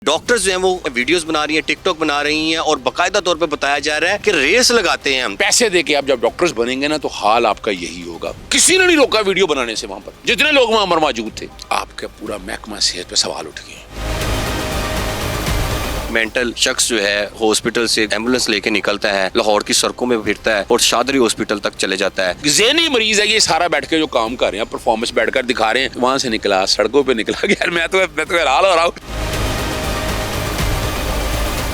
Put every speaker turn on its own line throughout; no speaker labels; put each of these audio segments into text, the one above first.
Doctors जो हैं वो वीडियोस बना रही हैं, टिकटॉक बना रही हैं और बाकायदा तौर पे बताया जा रहा है कि रेस लगाते हैं हम।
पैसे देके आप जब डॉक्टर्स बनेंगे ना तो हाल आपका यही होगा। किसी ने नहीं रोका वीडियो बनाने से, वहां पर जितने लोग वहां पर मौजूद थे। आपका पूरा महकमा सेहत पे सवाल उठ गए।
मेंटल शख्स जो है हॉस्पिटल से एम्बुलेंस लेके निकलता है, लाहौर की सड़कों में फिरता है और शादरी हॉस्पिटल तक चले जाता है।
ज़हनी मरीज है ये, सारा बैठ के जो काम कर रहे हैं, परफॉर्मेंस बैठकर दिखा रहे हैं, वहां से निकला सड़कों पे निकला। यार मैं तो हैरान हो रहा हूँ।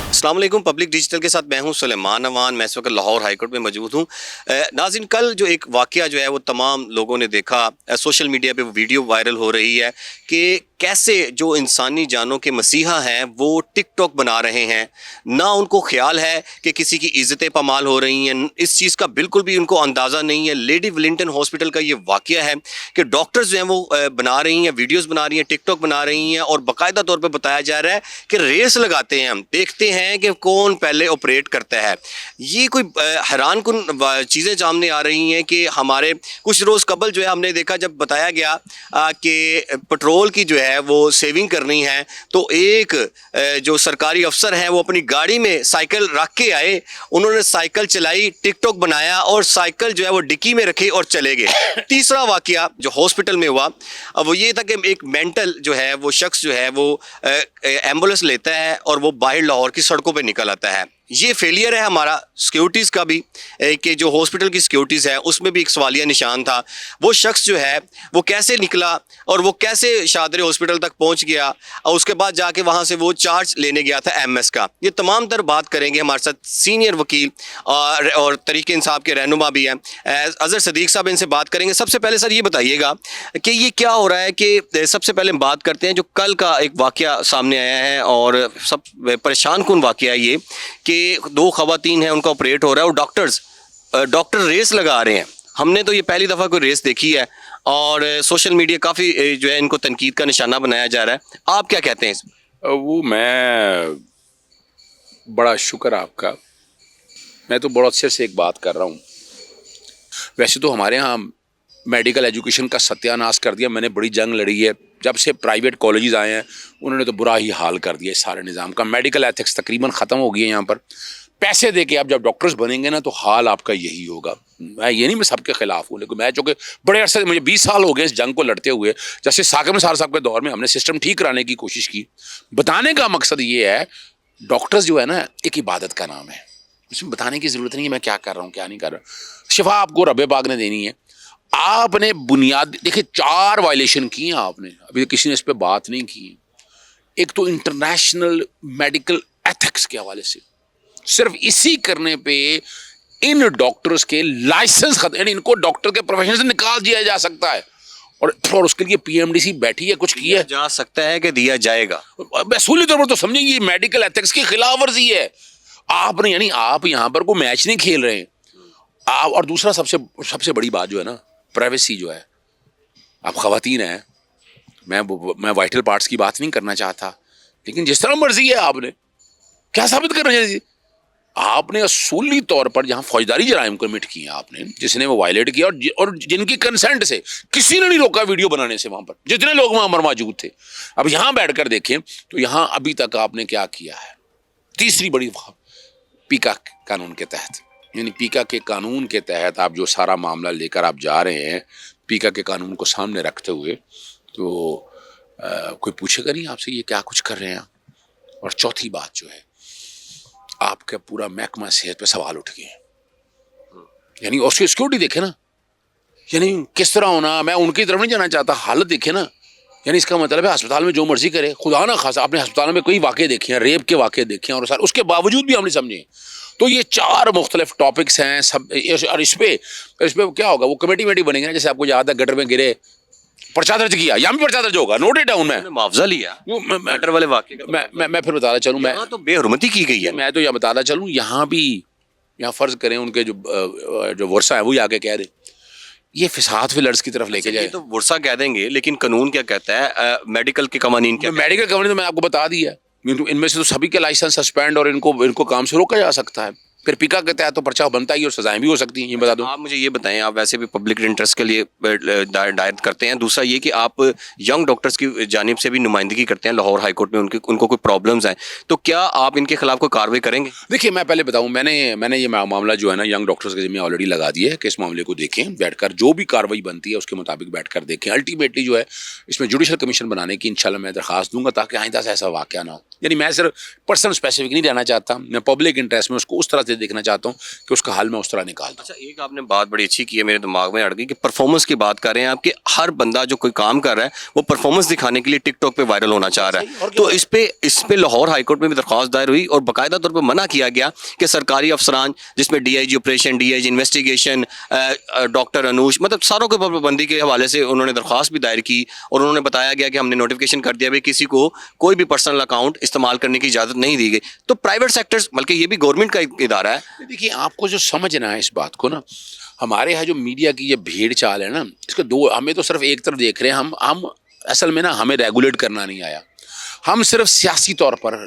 अस्सलाम वालेकुम, पब्लिक डिजिटल के साथ मैं हूं सुलेमान अवान। मैं इस वक्त लाहौर हाई कोर्ट में मौजूद हूं। नाज़रीन, कल जो एक वाक़या जो है वो तमाम लोगों ने देखा, सोशल मीडिया पे वो वीडियो वायरल हो रही है कि कैसे जो इंसानी जानों के मसीहा हैं वो टिकटॉक बना रहे हैं। ना उनको ख्याल है कि किसी की इज़्ज़तें पमाल हो रही हैं, इस चीज़ का बिल्कुल भी उनको अंदाज़ा नहीं है। लेडी विलिंगटन हॉस्पिटल का ये वाक़या है कि डॉक्टर्स जो हैं वो बना रही हैं, वीडियोस बना रही हैं, टिकटॉक बना रही हैं और बाकायदा तौर पे बताया जा रहा है कि रेस लगाते हैं हम, देखते हैं कि कौन पहले ऑपरेट करता है। ये कोई हैरान कुन चीज़ें सामने आ रही हैं कि हमारे कुछ रोज़ कबल जो है हमने देखा, जब बताया गया कि पेट्रोल की जो है वो सेविंग करनी है, तो एक जो सरकारी अफसर हैं वो अपनी गाड़ी में साइकिल रख के आए, उन्होंने साइकिल चलाई, टिकटॉक बनाया और साइकिल जो है वो डिक्की में रखी और चले गए। तीसरा वाकया जो हॉस्पिटल में हुआ वो ये था कि एक मेंटल जो है वो शख्स जो है वो एम्बुलेंस लेता है और वो बाहर लाहौर की सड़कों पे निकल आता है। ये फेलियर है हमारा सिक्योरिटीज़ का भी, कि जो हॉस्पिटल की सिक्योरिटीज़ है उसमें भी एक सवालिया निशान था। वो शख्स जो है वो कैसे निकला और वो कैसे शादरी हॉस्पिटल तक पहुंच गया और उसके बाद जाके वहां से वो चार्ज लेने गया था एमएस का। ये तमाम तर बात करेंगे। हमारे साथ सीनियर वकील और तरीके इंसाफ के रहनुमा भी हैं, अजहर सदीक साहब, इनसे बात करेंगे। सबसे पहले सर ये बताइएगा कि ये क्या हो रहा है कि सबसे पहले बात करते हैं जो कल का एक वाकया सामने आया है और सब परेशान कुन वाकया है ये कि दो खवातीन हैं, उनका ऑपरेट हो रहा है और डॉक्टर रेस लगा रहे हैं। हमने तो ये पहली दफ़ा कोई रेस देखी है और सोशल मीडिया काफ़ी जो है इनको तनकीद का निशाना बनाया जा रहा है। आप क्या कहते हैं इसमें?
वो मैं बड़ा शुक्र आपका। मैं तो बड़ा अच्छे से एक बात कर रहा हूँ। वैसे तो हमारे यहाँ मेडिकल एजुकेशन का सत्यानाश कर दिया। मैंने बड़ी जंग लड़ी है। जब से प्राइवेट कॉलेजेस आए हैं उन्होंने तो बुरा ही हाल कर दिया इस सारे निज़ाम का। मेडिकल एथिक्स तकरीबन ख़त्म हो गई है यहाँ पर। पैसे दे के आप जब डॉक्टर्स बनेंगे ना तो हाल आपका यही होगा। मैं ये नहीं मैं सबके खिलाफ हूँ, लेकिन मैं चूँकि बड़े अरसे मुझे 20 साल हो गए इस जंग को लड़ते हुए। जैसे साकिब निसार साहब के दौर में हमने सिस्टम ठीक कराने की कोशिश की। बताने का मकसद ये है, डॉक्टर्स जो है ना एक इबादत का नाम है, उसमें बताने की ज़रूरत नहीं है मैं क्या कर रहा हूँ क्या नहीं कर रहा। शिफा आपको रब पाक ने देनी है। आपने बुनियाद देखिए 4 वायलेशन की हैं आपने, अभी किसी ने इस पर बात नहीं की। एक तो इंटरनेशनल मेडिकल एथिक्स के हवाले से, सिर्फ इसी करने पे इन डॉक्टर्स के लाइसेंस खत्म, यानी इनको डॉक्टर के प्रोफेशन से निकाल दिया जा सकता है और उसके लिए पीएमडीसी बैठी है, कुछ किया
जा सकता है कि दिया जाएगा।
असूली तौर पर तो समझेंगे ये मेडिकल एथिक्स की खिलाफ वर्जी है। आपने यानी आप यहाँ पर कोई मैच नहीं खेल रहे हैं आप। और दूसरा सबसे बड़ी बात जो है ना, प्राइवेसी जो है। आप खवातीन हैं, मैं वाइटल पार्ट्स की बात नहीं करना चाहता, लेकिन जिस तरह मर्जी है आपने क्या साबित कर रहे हैं? आपने असूली तौर पर जहां फौजदारी जराइम कमिट किए हैं आपने, जिसने वो वायलेट किया और जिनकी कंसेंट से किसी ने नहीं रोका वीडियो बनाने से, वहां पर जितने लोग वहां पर मौजूद थे। अब यहां बैठकर देखें तो यहां अभी तक आपने क्या किया है। तीसरी बड़ी पीका कानून के तहत, यानी पीका के कानून के तहत आप जो सारा मामला लेकर आप जा रहे हैं, पीका के कानून को सामने रखते हुए, तो कोई पूछेगा नहीं आपसे ये क्या कुछ कर रहे हैं। और चौथी बात जो है, आपका पूरा महकमा सेहत पे सवाल उठ गए। यानी उसकी सिक्योरिटी देखे ना, यानी किस तरह होना। मैं उनकी तरफ नहीं जाना चाहता, हालत देखे ना। यानी इसका मतलब है अस्पताल में जो मर्जी करे, खुदा ना खासा आपने अस्पताल में कई वाक़े देखे हैं, रेप के वाक़े देखे हैं, और सर उसके बावजूद भी हम नहीं समझे। तो ये 4 मुख्तलिफ टॉपिक्स हैं सब। और इस पे क्या होगा, वो कमेटी बनेंगे ना। जैसे आपको याद है गटर में गिरे, पर्चा दर्ज किया, यहाँ भी पर्चा दर्ज होगा, नोटेड डाउन में
मुआवजा लिया मैटर वाले वाक़े का।
मैं फिर बताना चलूँ, मैं
तो बेहुरमती की गई है।
मैं तो यह बताना चलूँ, यहाँ फर्ज करें उनके जो वर्षा है वो आके कह रहे ये फिसाद फिलर्स की तरफ लेके जाए,
तो वर्षा कह देंगे, लेकिन कानून क्या कहता है, मेडिकल के कवानीन क्या?
मेडिकल कवानीन तो मैं आपको बता दिया। इनमें से तो सभी के लाइसेंस सस्पेंड और इनको काम से रोका जा सकता है। پھر پیکا کے تحت تو پرچہ بنتا ہی اور سزائیں بھی ہو سکتی ہیں. یہ بتا دوں.
آپ مجھے یہ بتائیں, آپ ویسے بھی پبلک انٹرسٹ کے لیے دائر کرتے ہیں, دوسرا یہ کہ آپ ینگ ڈاکٹرز کی جانب سے بھی نمائندگی کرتے ہیں لاہور ہائی کورٹ میں, ان کو کوئی پرابلمز ہیں, تو کیا آپ ان کے خلاف کوئی کارروائی کریں گے؟
دیکھیے میں پہلے بتاؤں, میں نے یہ معاملہ جو ہے نا ینگ ڈاکٹرز کے ذمہ آلریڈی لگا دیا ہے کہ اس معاملے کو دیکھیں بیٹھ کر, جو بھی کارروائی بنتی ہے اس کے مطابق بیٹھ کر دیکھیں. الٹیمیٹلی جو ہے اس میں جوڈیشل کمیشن بنانے کی انشاءاللہ میں درخواست دوں گا تاکہ آئندہ سے ایسا واقعہ نہ ہو. یعنی میں صرف پرسن اسپیسیفک نہیں رہنا چاہتا, میں پبلک انٹرسٹ میں اس کو اس طرح سے دیکھنا چاہتا ہوں کہ اس کا حل میں اس طرح نکال دوں.
اچھا, ایک آپ نے بات بڑی اچھی کی ہے, میرے دماغ میں اڑ گئی, کہ پرفارمنس کی بات کر رہے ہیں آپ, کہ ہر بندہ جو کوئی کام کر رہا ہے وہ پرفارمنس دکھانے کے لیے ٹک ٹاک پہ وائرل ہونا چاہ رہا ہے. تو اس پہ لاہور ہائی کورٹ میں بھی درخواست دائر ہوئی اور باقاعدہ طور پہ منع کیا گیا کہ سرکاری افسران جس میں DIG operation, DIG investigation, doctor Anush, مطلب ساروں کے پابندی کے حوالے سے انہوں نے درخواست بھی دائر کی, اور انہوں نے بتایا گیا کہ ہم نے نوٹیفیکیشن کر دیا, کسی کو کوئی بھی پرسنل اکاؤنٹ استعمال کرنے کی اجازت نہیں دی گئی. تو پرائیویٹ سیکٹر, بلکہ یہ بھی گورنمنٹ کا ادارہ ہے.
دیکھیے آپ کو جو سمجھنا ہے اس بات کو نا, ہمارے یہاں جو میڈیا کی یہ بھیڑ چال ہے نا, اس کے دو, ہمیں تو صرف ایک طرف دیکھ رہے ہیں. ہم اصل میں نا ہمیں ریگولیٹ کرنا نہیں آیا, ہم صرف سیاسی طور پر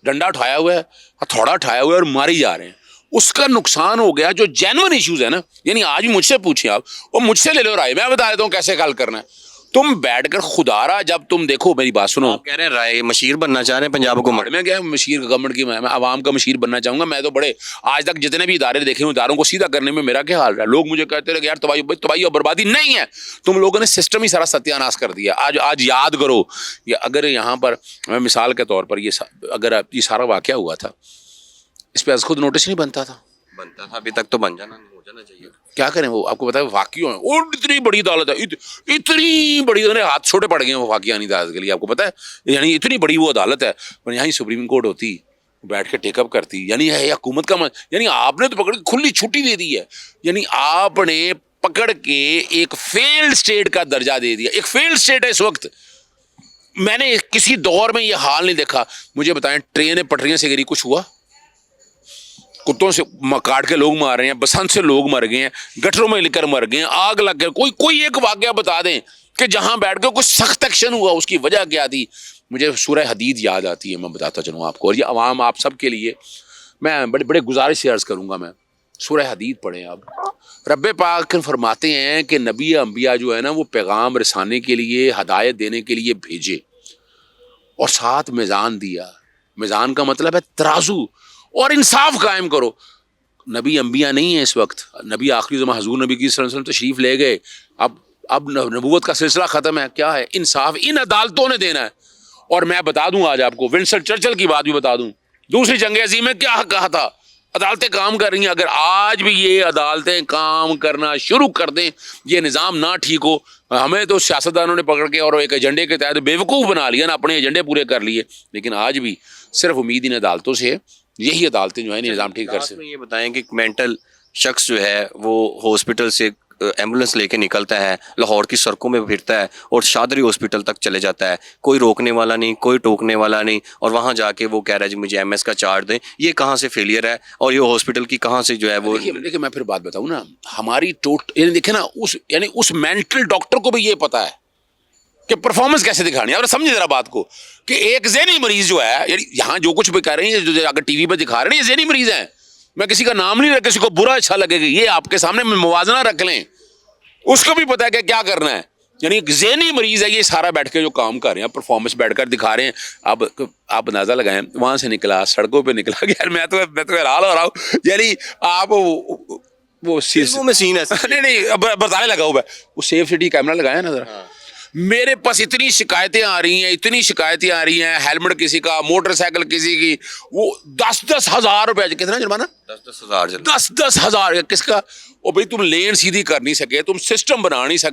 ڈنڈا اٹھایا ہوا ہے, ہتھوڑا اٹھایا ہوا ہے اور مارے جا رہے ہیں. اس کا نقصان ہو گیا. جو جینوئن ایشوز ہے نا, یعنی آج بھی مجھ سے پوچھیں آپ, وہ مجھ سے لے لو رائے, میں بتا دیتا ہوں کیسے حل کرنا ہے. تم بیٹھ کر خدا را, جب تم دیکھو میری بات سنو,
آپ کہہ رہے ہیں رائے مشیر بننا چاہ رہے ہیں پنجاب حکومت
میں کیا مشیر گورنمنٹ کی, میں عوام کا مشیر بننا چاہوں گا. میں تو بڑے آج تک جتنے بھی ادارے دیکھے ہیں اداروں کو سیدھا کرنے میں میرا کیا حال رہا ہے. لوگ مجھے کہتے ہیں کہ یار تباہی اور بربادی نہیں ہے, تم لوگوں نے سسٹم ہی سارا ستیہ ناش کر دیا. آج یاد کرو, اگر یہاں پر میں مثال کے طور پر اگر یہ سارا واقعہ ہوا تھا, اس پہ از خود نوٹس نہیں بنتا تھا.
ابھی تک تو بن جانا چاہیے.
کیا کریں, وہ آپ کو پتا ہے واقعی اور اتنی بڑی عدالت ہے, اتنی بڑی, ہاتھ چھوٹے پڑ گئے ہیں وہ واقعانی عدالت کے لیے. آپ کو پتا ہے یعنی اتنی بڑی وہ عدالت ہے, اور یہاں سپریم کورٹ ہوتی بیٹھ کے ٹیک اپ کرتی. یعنی ہے حکومت کا یعنی آپ نے تو پکڑ کے کھلی چھٹی دے دی ہے. یعنی آپ نے پکڑ کے ایک فیلڈ اسٹیٹ کا درجہ دے دیا. ایک فیلڈ اسٹیٹ ہے اس وقت. میں نے کسی دور میں یہ حال نہیں دیکھا. مجھے بتائیں, ٹرینیں پٹریاں سے گری, کچھ ہوا؟ کتوں سے کاٹ کے لوگ مار رہے ہیں, بسنت سے لوگ مر گئے ہیں, گٹروں میں لے کر مر گئے ہیں, آگ لگ گئے. کوئی ایک واقعہ بتا دیں کہ جہاں بیٹھ کے کچھ سخت ایکشن ہوا, اس کی وجہ کیا تھی؟ مجھے سورہ حدید یاد آتی ہے, میں بتاتا چلوں آپ کو, اور یہ عوام آپ سب کے لیے میں بڑے گزارش سے عرض کروں گا. میں سورہ حدید پڑھیں آپ. رب پاک فرماتے ہیں کہ نبی انبیاء جو ہے نا وہ پیغام رسانے کے لیے, ہدایت دینے کے لیے بھیجے, اور ساتھ میزان دیا. میزان کا مطلب ہے ترازو, اور انصاف قائم کرو. نبی انبیاء نہیں ہے اس وقت, نبی آخری زمان حضور نبی کی صلی اللہ علیہ وسلم تشریف لے گئے. اب نبوت کا سلسلہ ختم ہے. کیا ہے؟ انصاف ان عدالتوں نے دینا ہے. اور میں بتا دوں آج آپ کو, ونسٹن چرچل کی بات بھی بتا دوں, دوسری جنگ عظیم میں کیا کہا تھا, عدالتیں کام کر رہی ہیں. اگر آج بھی یہ عدالتیں کام کرنا شروع کر دیں, یہ نظام نہ ٹھیک ہو, ہمیں تو سیاستدانوں نے پکڑ کے اور ایک ایجنڈے کے تحت بیوقوف بنا لیا نا, اپنے ایجنڈے پورے کر لیے. لیکن آج بھی صرف امید ان عدالتوں سے ہے. یہی عدالتیں جو ہیں نظام ٹھیک کر سکیں.
یہ بتائیں کہ مینٹل شخص جو ہے وہ ہاسپٹل سے ایمبولینس لے کے نکلتا ہے, لاہور کی سڑکوں میں پھرتا ہے اور شادری ہاسپٹل تک چلے جاتا ہے, کوئی روکنے والا نہیں, کوئی ٹوکنے والا نہیں, اور وہاں جا کے وہ کہہ رہا ہے جی مجھے MS کا چارج دیں. یہ کہاں سے فیلئر ہے, اور یہ ہاسپٹل کی کہاں سے جو ہے وہ.
دیکھیں میں پھر بات بتاؤں نا, ہماری یعنی دیکھیں نا, اس مینٹل ڈاکٹر کو بھی یہ پتا ہے کہ پرفارمنس کیسے دکھانی ہے. اور سمجھے ذرا بات کو کہ ایک ذہنی مریض جو ہے, یعنی یہاں جو کچھ بھی کہہ رہے ہیں, جو اگر ٹی وی پہ دکھا رہے ہیں, یہ ذہنی مریض ہیں. میں کسی کا نام نہیں رکھ, کسی کو برا اچھا لگے گا, یہ آپ کے سامنے موازنہ رکھ لیں. اس کو بھی پتا ہے کہ کیا کرنا ہے. یعنی ایک ذہنی مریض ہے یہ سارا بیٹھ کے جو کام کر رہے ہیں, پرفارمنس بیٹھ کر دکھا رہے ہیں. اب آپ اندازہ لگائیں, وہاں سے نکلا, سڑکوں پہ نکلا, یار میں تو حیران ہو رہا ہوں. یعنی آپ وہ
سین ہے
نہیں بتانے لگا ہوا ہے, وہ سیف سٹی کیمرہ لگایا نا ذرا. میرے پاس اتنی شکایتیں آ رہی ہیں, ہیلمٹ کسی کا, موٹر سائیکل کسی کی, وہ 10-10 ہزار روپے. کتنا جرمانہ؟
10-10 ہزار.
10-10 ہزار کس کا؟ اور بھائی تم لین سیدھی کر نہیں سکے, تم سسٹم بنا نہیں سکے.